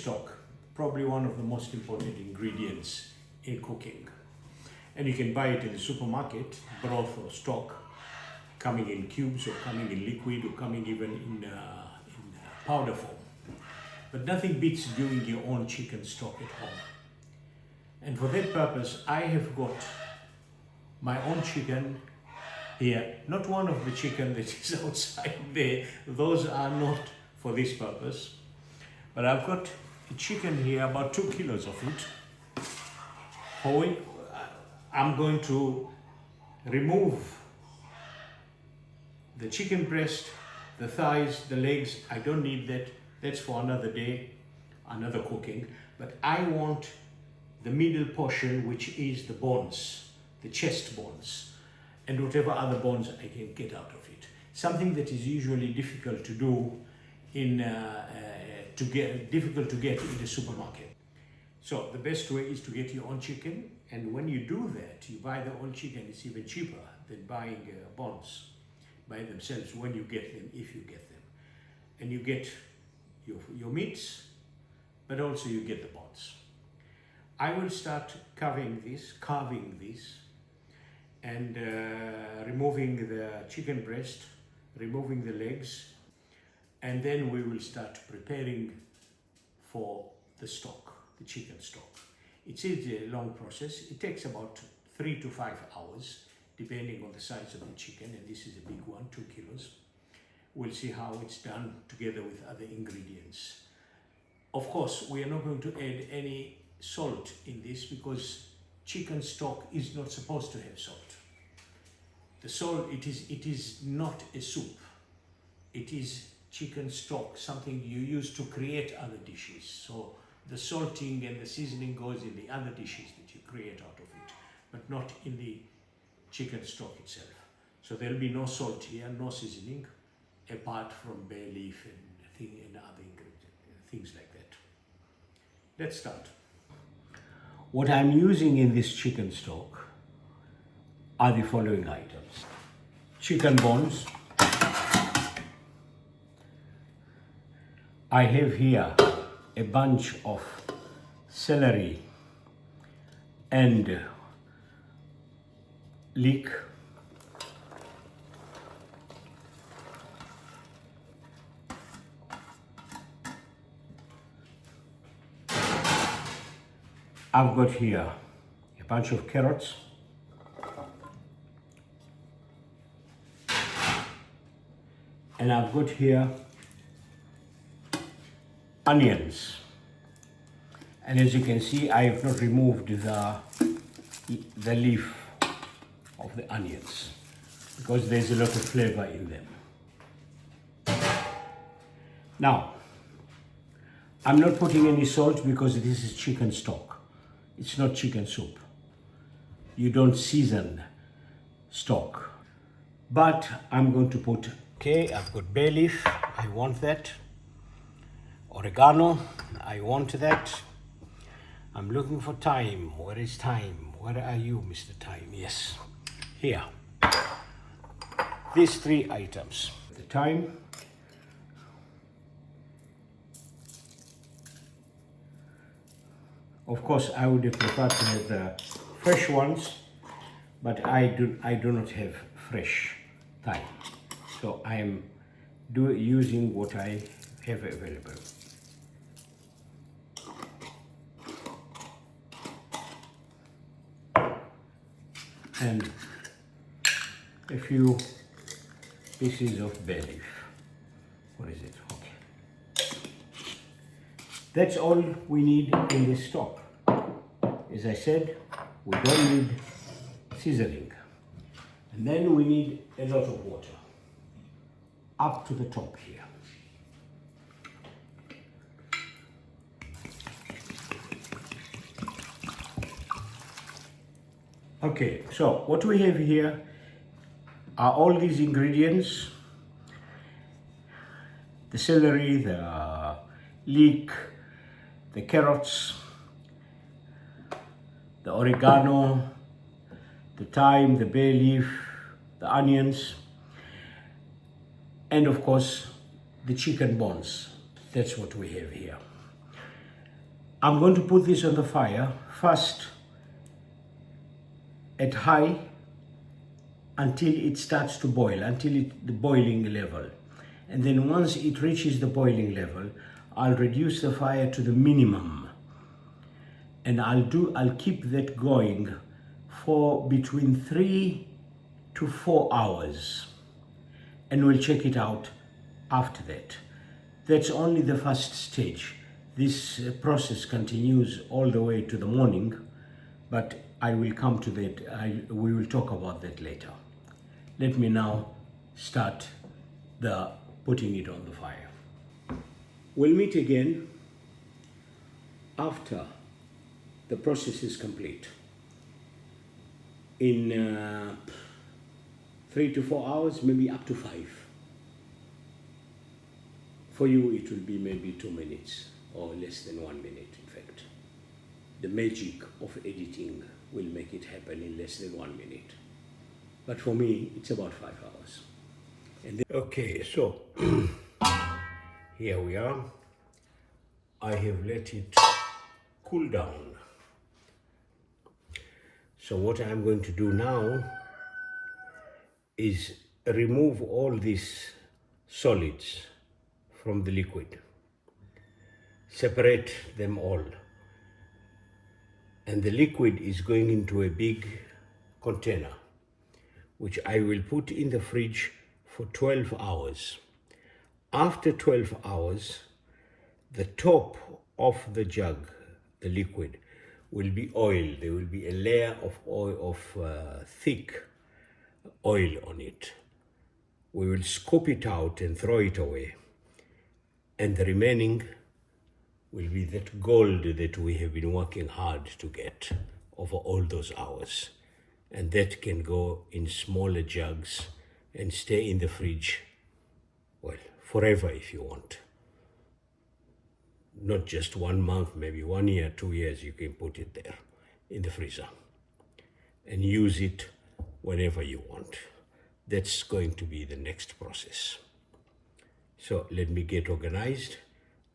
stock, probably one of the most important ingredients in cooking. And you can buy it in the supermarket, broth or stock, coming in cubes or coming in liquid or coming even in powder form. But nothing beats doing your own chicken stock at home. And for that purpose, I have got my own chicken here. Not one of the chicken that is outside there. Those are not for this purpose. But I've got a chicken here, about 2 kilos of it. For which I'm going to remove the chicken breast, the thighs, the legs. I don't need that. That's for another day, another cooking. But I want the middle portion, which is the bones, the chest bones, and whatever other bones I can get out of it. Something that is usually difficult to do difficult to get in the supermarket. So the best way is to get your own chicken, and when you do that, you buy the whole chicken. It's even cheaper than buying bones by themselves when you get them, if you get them. And you get your meats, but also you get the bones. I will start carving this, and removing the chicken breast, removing the legs, and then we will start preparing for the stock, the chicken stock. It is a long process. It takes about 3 to 5 hours, depending on the size of the chicken, and this is a big one, 2 kilos. We'll see how it's done together with other ingredients. Of course, we are not going to add any salt in this because chicken stock is not supposed to have salt. The salt, it is not a soup. It is chicken stock, something you use to create other dishes. So the salting and the seasoning goes in the other dishes that you create out of it, but not in the chicken stock itself. So there'll be no salt here, no seasoning, apart from bay leaf and other ingredients, things like that. Let's start. What I'm using in this chicken stock are the following items. Chicken bones. I have here a bunch of celery and leek. I've got here a bunch of carrots, and I've got here onions. And as you can see, I have not removed the leaf of the onions because there's a lot of flavor in them. Now, I'm not putting any salt because this is chicken stock. It's not chicken soup. You don't season stock. But I'm going to put, I've got bay leaf, I want that. Oregano, I want that. I'm looking for thyme. Where is thyme? Where are you, Mr. Thyme? Yes, here. These 3 items. The thyme. Of course, I would have preferred to have the fresh ones, but I do not have fresh thyme. So I am using what I have available. And a few pieces of bay leaf. What is it? Okay. That's all we need in this stock. As I said, we don't need seasoning. And then we need a lot of water up to the top here. Okay, so what we have here are all these ingredients: the celery, the leek, the carrots, the oregano, the thyme, the bay leaf, the onions, and of course the chicken bones. That's what we have here. I'm going to put this on the fire first at high until it starts to boil, the boiling level. And then once it reaches the boiling level, I'll reduce the fire to the minimum. And I'll keep that going for between 3 to 4 hours. And we'll check it out after that. That's only the first stage. This process continues all the way to the morning, but I will come to that. We will talk about that later. Let me now start putting it on the fire. We'll meet again after the process is complete. In 3 to 4 hours, maybe up to 5. For you, it will be maybe 2 minutes or less than 1 minute, in fact. The magic of editing will make it happen in less than 1 minute. But for me, it's about 5 hours. And then, okay, so here we are. I have let it cool down. So what I'm going to do now is remove all these solids from the liquid, separate them all. And the liquid is going into a big container, which I will put in the fridge for 12 hours. After 12 hours, the top of the jug, the liquid, will be oil. There will be a layer of oil, thick oil on it. We will scoop it out and throw it away. And the remaining will be that gold that we have been working hard to get over all those hours. And that can go in smaller jugs and stay in the fridge, well, forever if you want. Not just 1 month, maybe 1 year, 2 years, you can put it there in the freezer and use it whenever you want. That's going to be the next process. So let me get organized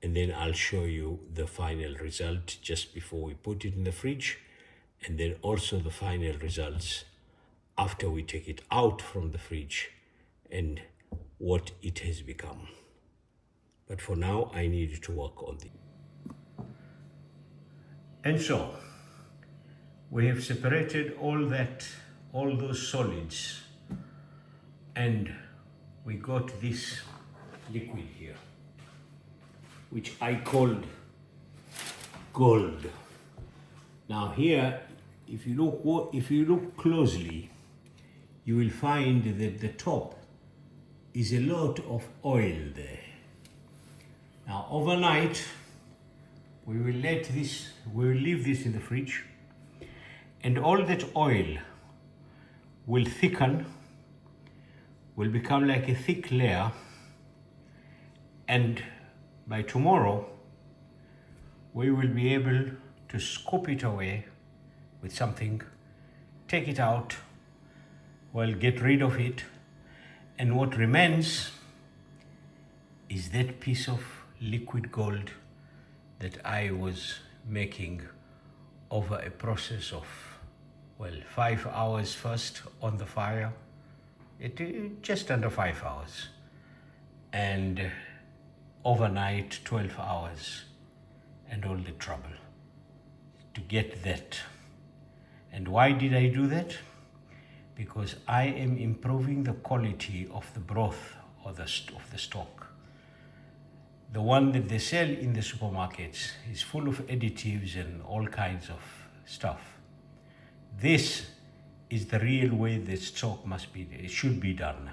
and then I'll show you the final result just before we put it in the fridge, and then also the final results after we take it out from the fridge and what it has become. But for now, I need to work on it. And so, we have separated all those solids, and we got this liquid here, which I called gold. Now here, if you look closely, you will find that the top is a lot of oil there. Now overnight, we will leave this in the fridge, and all that oil will thicken, will become like a thick layer, and by tomorrow, we will be able to scoop it away with something, take it out, well, get rid of it, and what remains is that piece of liquid gold that I was making over a process of, well, 5 hours first on the fire, just under 5 hours, and overnight 12 hours, and all the trouble to get that. And why did I do that? Because I am improving the quality of the broth or of the stock. The one that they sell in the supermarkets is full of additives and all kinds of stuff. This is the real way that stock it should be done.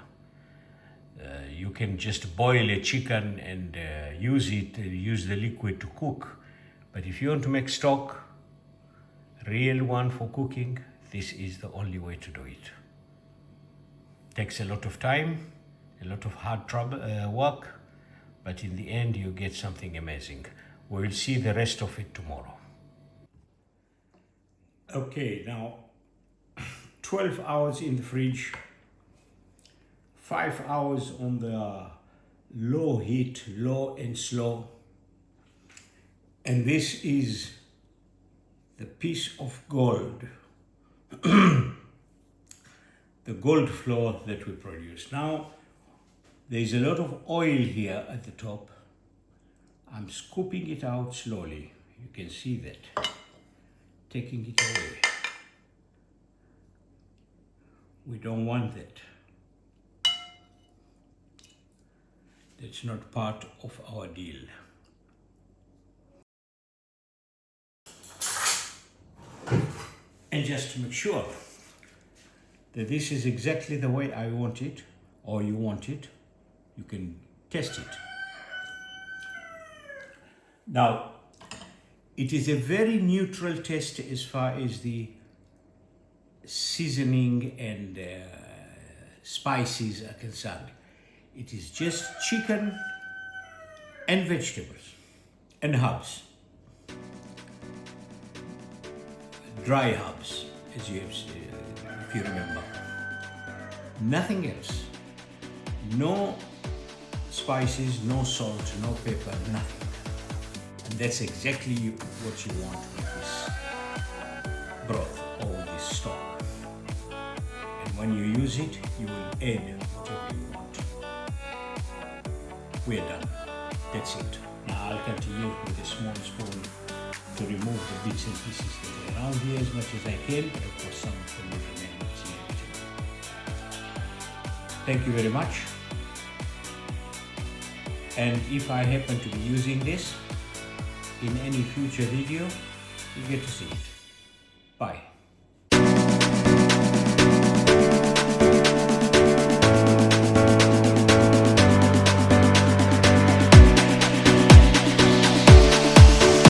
You can just boil a chicken and use the liquid to cook. But if you want to make stock, real one for cooking, this is the only way to do it. Takes a lot of time, a lot of hard work, but in the end you get something amazing. We will see the rest of it tomorrow. Okay, now 12 hours in the fridge, 5 hours on the low heat, low and slow, And this is the piece of gold, the gold flour that we produce. Now, there is a lot of oil here at the top. I'm scooping it out slowly. You can see that. Taking it away. We don't want that. That's not part of our deal. And just to make sure that this is exactly the way I want it, or you want it, you can test it. Now, it is a very neutral test as far as the seasoning and spices are concerned. It is just chicken and vegetables and herbs. Dry herbs, as you have seen, if you remember. Nothing else. No spices, no salt, no pepper, nothing. And that's exactly what you want with this broth or this stock. And when you use it, you will add whatever you want. We're done. That's it. Now I'll continue with a small spoon to remove the bits and pieces that are around here as much as I can, but of course some of them will remain here. Thank you very much. And if I happen to be using this in any future video, you get to see it. Bye.